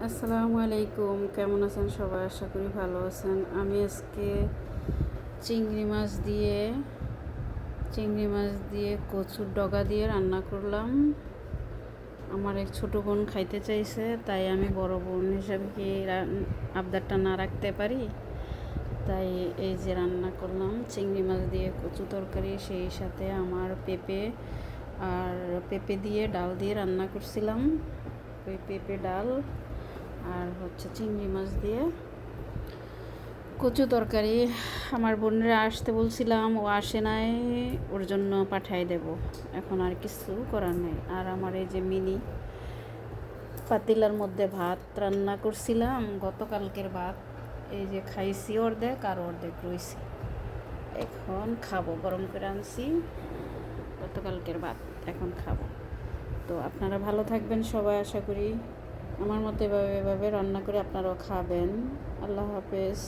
আসসালামু আলাইকুম, কেমন আছেন সবাই? আশা করি ভালো আছেন। আমি আজকে চিংড়ি মাছ দিয়ে কচুর ডগা দিয়ে রান্না করলাম। আমার এক ছোটো বোন খাইতে চাইছে, তাই আমি বড় বোন হিসাবে কি আবদারটা না রাখতে পারি, তাই এই যে রান্না করলাম চিংড়ি মাছ দিয়ে কচু তরকারি। সেই সাথে আমার পেঁপে দিয়ে ডাল দিয়ে রান্না করছিলাম। ওই পেঁপে ডাল আর চিংড়ি মাছ দিয়ে কচু তরকারি। আমার বোনেরা আসতে বলছিলাম, ও আসে নাই, ওর জন্য পাঠাই দেব। এখন আর কিছু করার নেই। আর আমার এই যে মিনি পাতিলার মধ্যে ভাত রান্না করছিলাম, গতকালকের ভাত, এই যে খাইছি অর্ধেক আর অর্ধেক রয়েছে। এখন খাবো, গরম করে আনছি গতকালকের ভাত, এখন খাবো। তো আপনারা ভালো থাকবেন সবাই, আশা করি আমার মতো এভাবে রান্না করে আপনারাও খাবেন। আল্লাহ হাফেজ।